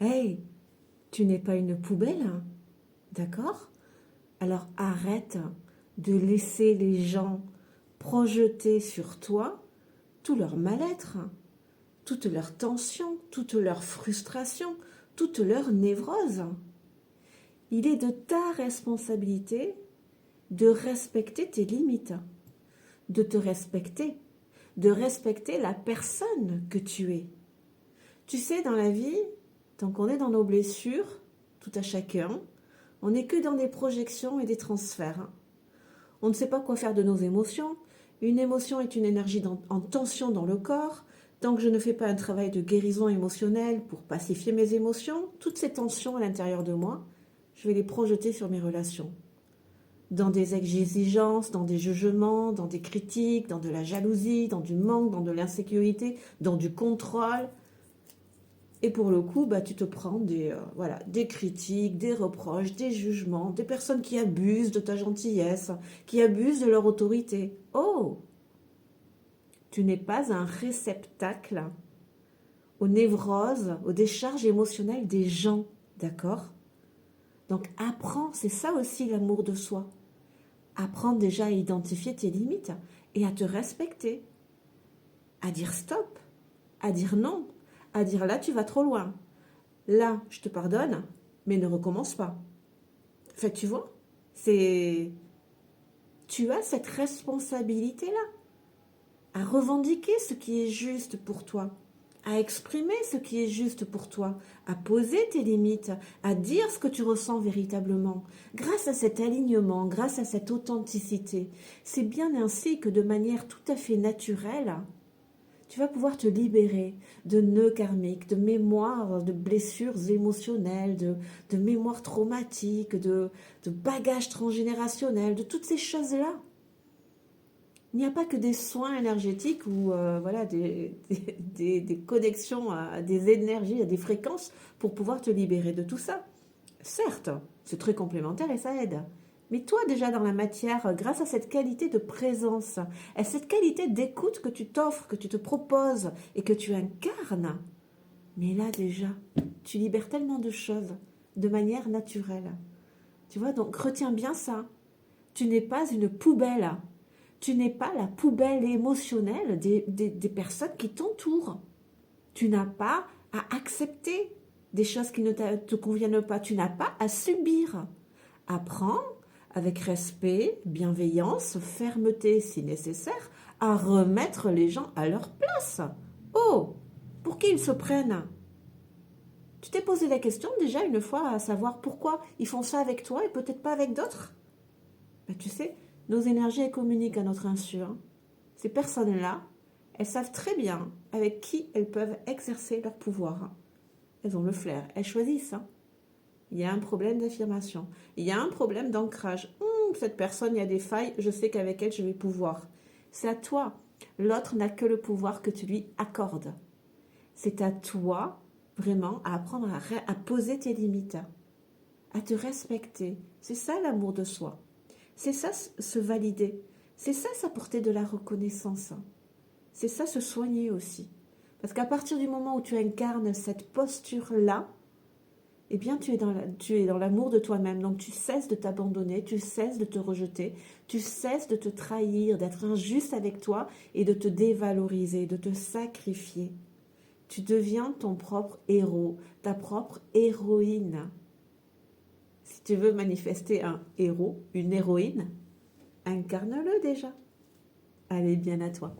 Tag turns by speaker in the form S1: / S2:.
S1: Hey, tu n'es pas une poubelle, hein, d'accord? Alors arrête de laisser les gens projeter sur toi tout leur mal-être, toute leur tension, toute leur frustration, toute leur névrose. Il est de ta responsabilité de respecter tes limites, de te respecter, de respecter la personne que tu es. Tu sais, dans la vie, tant qu'on est dans nos blessures, tout à chacun, on n'est que dans des projections et des transferts. On ne sait pas quoi faire de nos émotions. Une émotion est une énergie en tension dans le corps. Tant que je ne fais pas un travail de guérison émotionnelle pour pacifier mes émotions, toutes ces tensions à l'intérieur de moi, je vais les projeter sur mes relations. Dans des exigences, dans des jugements, dans des critiques, dans de la jalousie, dans du manque, dans de l'insécurité, dans du contrôle. Et pour le coup, bah, tu te prends des critiques, des reproches, des jugements, des personnes qui abusent de ta gentillesse, qui abusent de leur autorité. Oh, tu n'es pas un réceptacle aux névroses, aux décharges émotionnelles des gens, d'accord? Donc apprends, c'est ça aussi l'amour de soi. Apprends déjà à identifier tes limites et à te respecter, à dire stop, à dire non, à dire là tu vas trop loin. Là, je te pardonne, mais ne recommence pas. Fait, tu vois, c'est... Tu as cette responsabilité-là, à revendiquer ce qui est juste pour toi, à exprimer ce qui est juste pour toi, à poser tes limites, à dire ce que tu ressens véritablement. Grâce à cet alignement, grâce à cette authenticité, c'est bien ainsi que de manière tout à fait naturelle, tu vas pouvoir te libérer de nœuds karmiques, de mémoires, de blessures émotionnelles, de mémoires traumatiques, de bagages transgénérationnels, de toutes ces choses-là. Il n'y a pas que des soins énergétiques ou voilà, des connexions à des énergies, à des fréquences pour pouvoir te libérer de tout ça. Certes, c'est très complémentaire et ça aide. Mais toi, déjà dans la matière, grâce à cette qualité de présence, à cette qualité d'écoute que tu t'offres, que tu te proposes et que tu incarnes, mais là déjà, tu libères tellement de choses de manière naturelle. Tu vois, donc retiens bien ça. Tu n'es pas une poubelle. Tu n'es pas la poubelle émotionnelle des personnes qui t'entourent. Tu n'as pas à accepter des choses qui ne te conviennent pas. Tu n'as pas à subir. Apprends avec respect, bienveillance, fermeté si nécessaire, à remettre les gens à leur place. Oh, pour qui ils se prennent? Tu t'es posé la question déjà une fois à savoir pourquoi ils font ça avec toi et peut-être pas avec d'autres? Ben, tu sais, nos énergies, elles communiquent à notre insu, hein. Ces personnes-là, elles savent très bien avec qui elles peuvent exercer leur pouvoir. Elles ont le flair, elles choisissent, hein. Il y a un problème d'affirmation, il y a un problème d'ancrage. Cette personne, il y a des failles, je sais qu'avec elle, je vais pouvoir. C'est à toi. L'autre n'a que le pouvoir que tu lui accordes. C'est à toi, vraiment, à apprendre à poser tes limites, à te respecter. C'est ça l'amour de soi. C'est ça se valider. C'est ça s'apporter de la reconnaissance. C'est ça se soigner aussi. Parce qu'à partir du moment où tu incarnes cette posture-là, eh bien tu es dans l'amour de toi-même. Donc tu cesses de t'abandonner, tu cesses de te rejeter, tu cesses de te trahir, d'être injuste avec toi et de te dévaloriser, de te sacrifier. Tu deviens ton propre héros, ta propre héroïne. Si tu veux manifester un héros, une héroïne, incarne-le déjà. Allez, bien à toi.